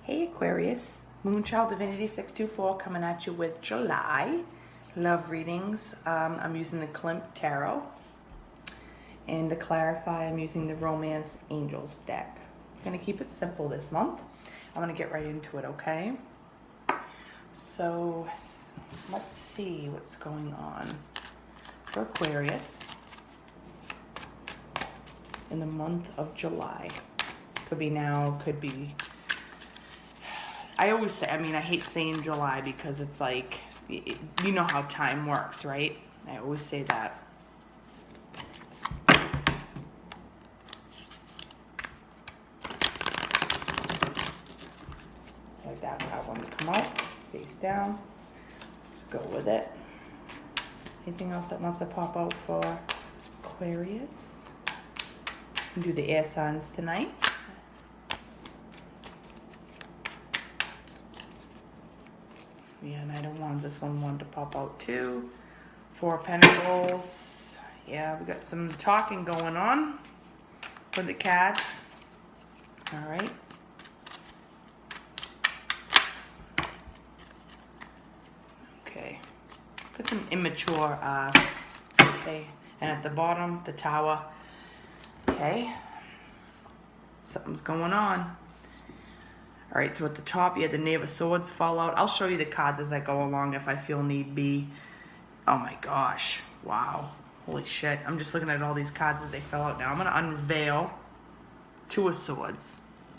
Hey Aquarius, Moonchild Divinity 624 coming at you with July love readings. I'm using the Klimt Tarot, and to clarify, I'm using the Romance Angels deck. I'm going to keep it simple this month. I'm going to get right into it, okay? So let's see what's going on for Aquarius in the month of July. Could be now, could be... I always say, I hate saying July because it's like, you know how time works, right? I always say that. Like that one to come out, it's face down. Let's go with it. Anything else that wants to pop out for Aquarius? We can do the air signs tonight. Yeah, Knight of Wands, this one wanted to pop out too. Four of Pentacles. Yeah, we got some talking going on with the cats. All right. Okay. Got some immature, okay. And at the bottom, the Tower. Okay. Something's going on. All right, so at the top, you had the Knave of Swords fall out. I'll show you the cards as I go along if I feel need be. Oh my gosh, wow. Holy shit, I'm just looking at all these cards as they fell out now. I'm gonna unveil Two of Swords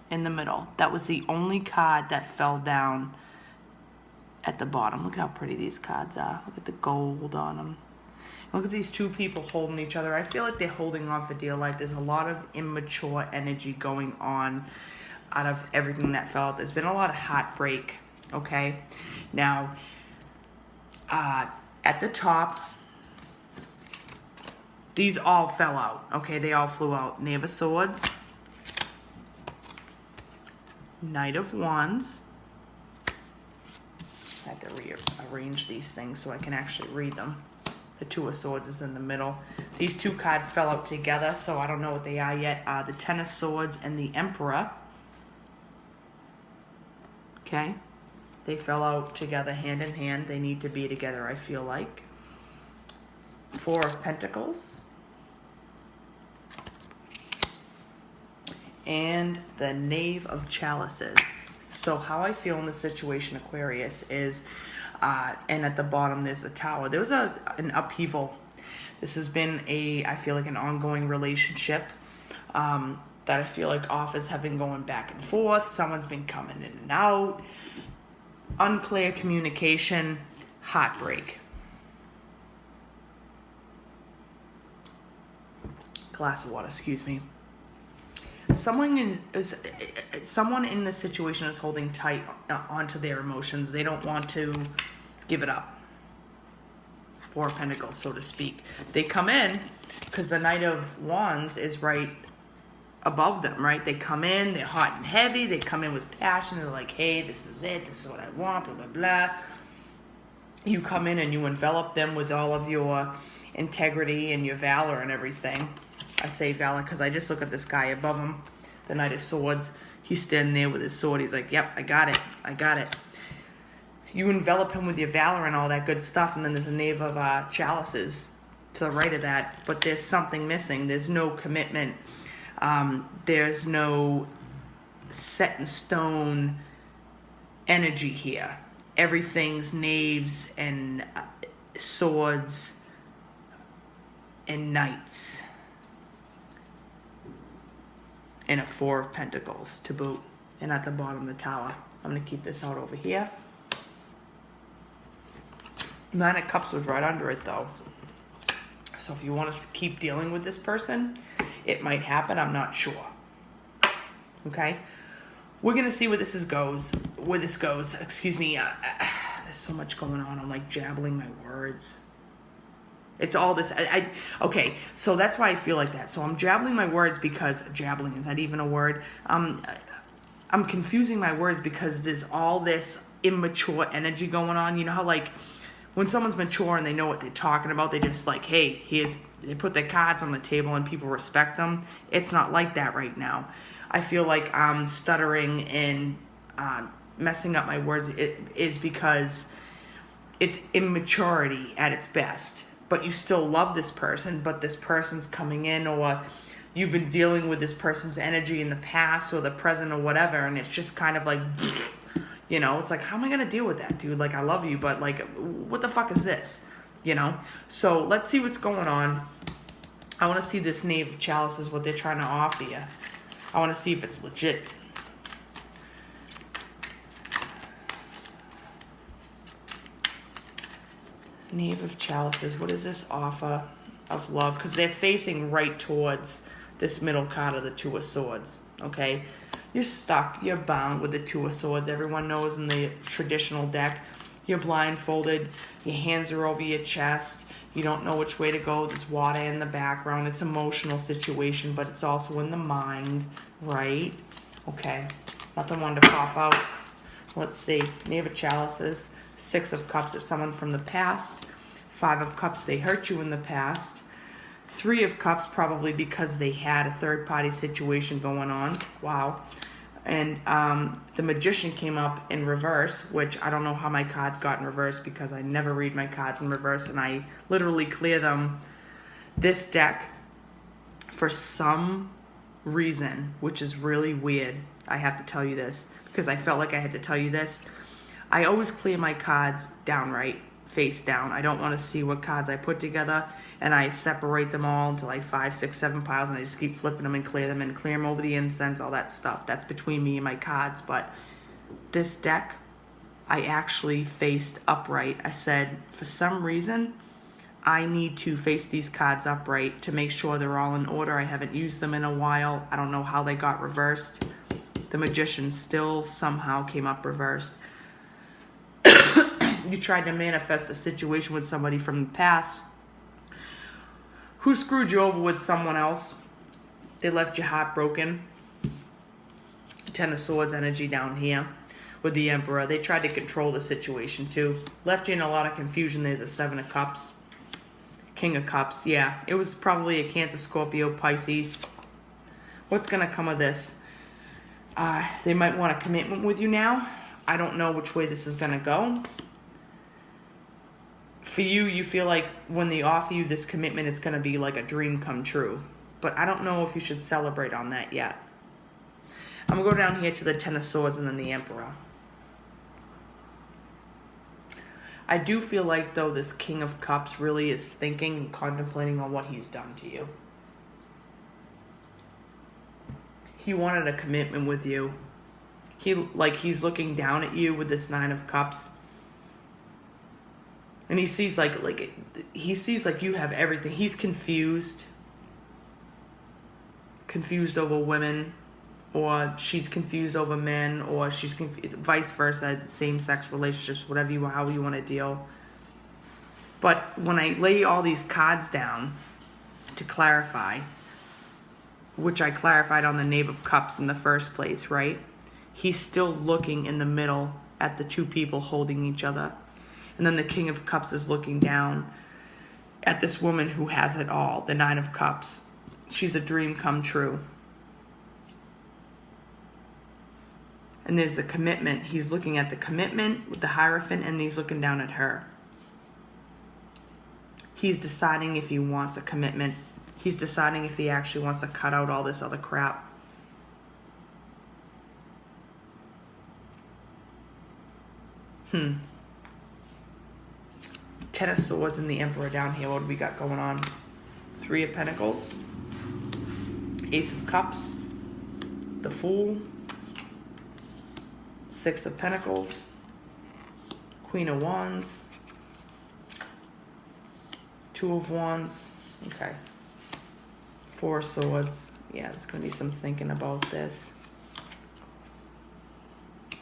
in the middle. That was the only card that fell down at the bottom. Look at how pretty these cards are. Look at the gold on them. Look at these two people holding each other. I feel like they're holding on for dear life. There's a lot of immature energy going on out of everything that fell out. There's been a lot of heartbreak, okay? Now, at the top, these all fell out, okay? They all flew out. Knave of Swords, Knight of Wands. I have to rearrange these things so I can actually read them. The Two of Swords is in the middle. These two cards fell out together, so I don't know what they are yet. The Ten of Swords and the Emperor. Okay, they fell out together hand in hand. They need to be together, I feel like. Four of Pentacles. And the Knave of Chalices. So how I feel in this situation, Aquarius, is, and at the bottom there's the Tower. There was an upheaval. This has been I feel like an ongoing relationship. That I feel like offers have been going back and forth. Someone's been coming in and out. Unclear communication. Heartbreak. Glass of water, excuse me. Someone in this situation is holding tight onto their emotions. They don't want to give it up. Four of Pentacles, so to speak. They come in because the Knight of Wands is right above them, right? They come in, they're hot and heavy, they come in with passion, they're like, hey, this is it, this is what I want, blah, blah, blah. You come in and you envelop them with all of your integrity and your valor and everything. I say valor because I just look at this guy above him, the Knight of Swords. He's standing there with his sword. He's like, yep, I got it, I got it. You envelop him with your valor and all that good stuff, and then there's a Knave of Chalices to the right of that, but there's something missing. There's no commitment. There's no set in stone energy here. Everything's knaves and swords and knights. And a Four of Pentacles to boot. And at the bottom, the Tower. I'm going to keep this out over here. Nine of Cups was right under it, though. So if you want to keep dealing with this person, it might happen. I'm not sure. Okay? We're going to see where this goes. Excuse me. There's so much going on. I'm like jabbling my words. It's all this. Okay, so that's why I feel like that. So I'm jabbling my words because... Jabbling, is that even a word? I'm confusing my words because there's all this immature energy going on. You know how, like, when someone's mature and they know what they're talking about, they just like, hey, they put their cards on the table and people respect them. It's not like that right now. I feel like I'm stuttering and messing up my words, is because it's immaturity at its best. But you still love this person, but this person's coming in, or you've been dealing with this person's energy in the past or the present or whatever, and it's just kind of like, you know, it's like, how am I going to deal with that, dude? Like, I love you, but like, what the fuck is this? You know? So let's see what's going on. I want to see this Knave of Chalices, what they're trying to offer you. I want to see if it's legit. Knave of Chalices, what is this offer of love? Because they're facing right towards this middle card of the Two of Swords, okay? You're stuck, you're bound with the Two of Swords. Everyone knows in the traditional deck, you're blindfolded, your hands are over your chest, you don't know which way to go, there's water in the background, it's an emotional situation, but it's also in the mind, right? Okay, nothing wanted to pop out. Let's see, Knave of Chalices, Six of Cups, it's someone from the past. Five of Cups, they hurt you in the past. Three of Cups, probably because they had a third-party situation going on. Wow. And the Magician came up in reverse, which I don't know how my cards got in reverse because I never read my cards in reverse, and I literally clear them. This deck, for some reason, which is really weird, I have to tell you this, because I felt like I had to tell you this, I always clear my cards downright, face down. I don't want to see what cards I put together, and I separate them all into like 5, 6, 7 piles, and I just keep flipping them and clear them over the incense, all that stuff. That's between me and my cards. But this deck, I actually faced upright. I said, for some reason, I need to face these cards upright to make sure they're all in order. I haven't used them in a while. I don't know how they got reversed. The Magician still somehow came up reversed. You tried to manifest a situation with somebody from the past who screwed you over with someone else. They left you heartbroken. Ten of Swords energy down here with the Emperor. They tried to control the situation too. Left you in a lot of confusion. There's a Seven of Cups. King of Cups. Yeah, it was probably a Cancer, Scorpio, Pisces. What's going to come of this? They might want a commitment with you now. I don't know which way this is going to go. For you, you feel like when they offer you this commitment, it's going to be like a dream come true. But I don't know if you should celebrate on that yet. I'm going to go down here to the Ten of Swords and then the Emperor. I do feel like, though, this King of Cups really is thinking and contemplating on what he's done to you. He wanted a commitment with you. He's looking down at you with this Nine of Cups. And he sees like you have everything. He's confused. Confused over women, or she's confused over men, or she's confused, vice versa, same-sex relationships, how you want to deal. But when I lay all these cards down to clarify, which I clarified on the Knave of Cups in the first place, right? He's still looking in the middle at the two people holding each other. And then the King of Cups is looking down at this woman who has it all, the Nine of Cups. She's a dream come true. And there's the commitment. He's looking at the commitment with the Hierophant, and he's looking down at her. He's deciding if he wants a commitment. He's deciding if he actually wants to cut out all this other crap. Ten of Swords and the Emperor down here. What do we got going on? Three of Pentacles. Ace of Cups. The Fool. Six of Pentacles. Queen of Wands. Two of Wands. Okay. Four of Swords. Yeah, there's going to be some thinking about this.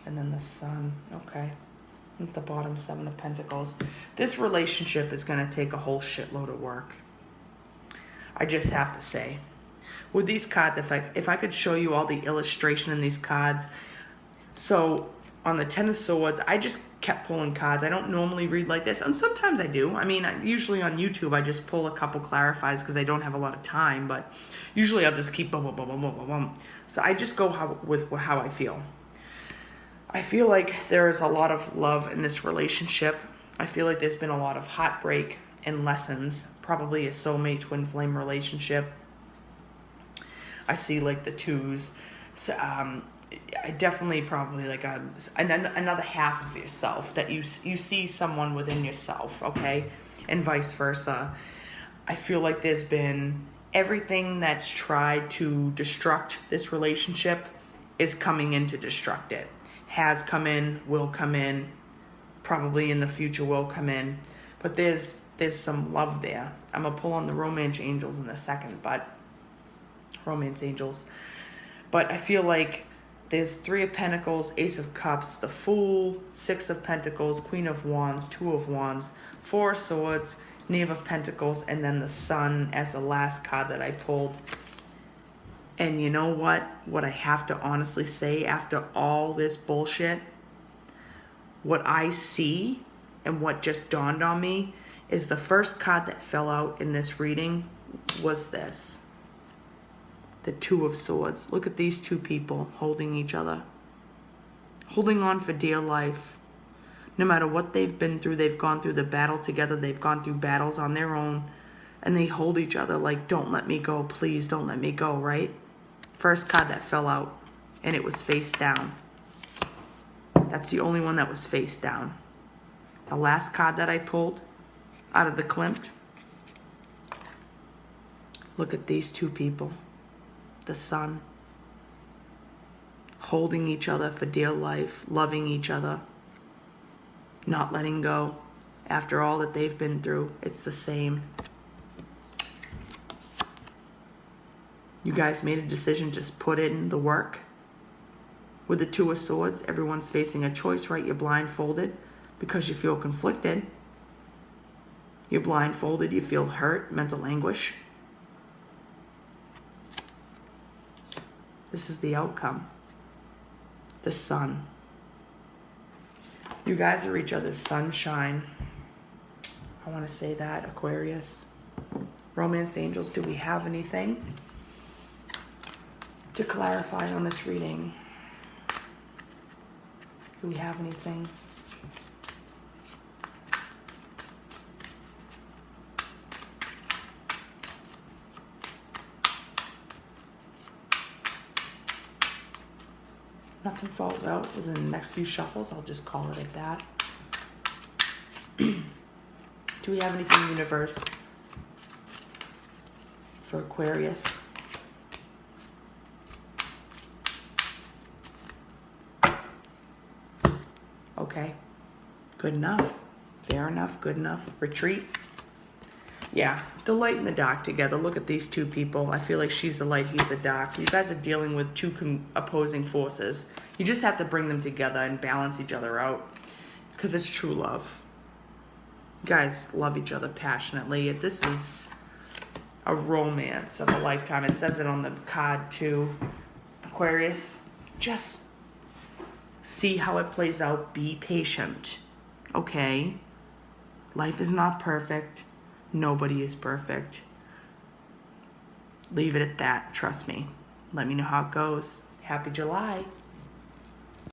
And then the Sun. Okay. At the bottom, Seven of Pentacles. This relationship is going to take a whole shitload of work. I just have to say. With these cards, if I could show you all the illustration in these cards. So, on the Ten of Swords, I just kept pulling cards. I don't normally read like this, and sometimes I do. I mean, usually on YouTube, I just pull a couple clarifies because I don't have a lot of time, but usually I'll just keep boom, boom, boom, boom, boom, boom, boom. So I just go with how I feel. I feel like there is a lot of love in this relationship. I feel like there's been a lot of heartbreak and lessons. Probably a soulmate twin flame relationship. I see like the twos. So, I definitely probably like another half of yourself that you see someone within yourself, okay, and vice versa. I feel like there's been everything that's tried to destruct this relationship is coming in to destruct it. Has come in, will come in, probably in the future will come in, but there's some love there. I'm gonna pull on the romance angels in a second, but I feel like there's 3 of Pentacles, Ace of Cups, the Fool, 6 of Pentacles, Queen of Wands, 2 of Wands, 4 of Swords, Knave of Pentacles, and then the Sun as the last card that I pulled. And you know what? What I have to honestly say after all this bullshit, what I see and what just dawned on me is the first card that fell out in this reading was this. The 2 of Swords. Look at these 2 people holding each other. Holding on for dear life. No matter what they've been through, they've gone through the battle together. They've gone through battles on their own. And they hold each other like, don't let me go. Please don't let me go, right? First card that fell out. And it was face down. That's the only one that was face down. The last card that I pulled out of the Klimt. Look at these 2 people. The Sun, holding each other for dear life, loving each other, not letting go after all that they've been through. It's the same. You guys made a decision, just put in the work. With the 2 of Swords, everyone's facing a choice, right? You're blindfolded because you feel conflicted. You're blindfolded, you feel hurt, mental anguish. This is the outcome. The Sun. You guys are each other's sunshine. I want to say that, Aquarius. Romance angels, do we have anything to clarify on this reading? Do we have anything? Nothing falls out within the next few shuffles. I'll just call it at that. Do we have anything, universe, for Aquarius? Okay. Good enough. Fair enough. Good enough. Retreat. Yeah, the light and the dark together. Look at these 2 people. I feel like she's the light, he's the dark. You guys are dealing with 2 opposing forces. You just have to bring them together and balance each other out because it's true love. You guys love each other passionately. This is a romance of a lifetime. It says it on the card too. Aquarius, just see how it plays out. Be patient, okay? Life is not perfect. Nobody is perfect. Leave it at that. Trust me. Let me know how it goes. Happy July.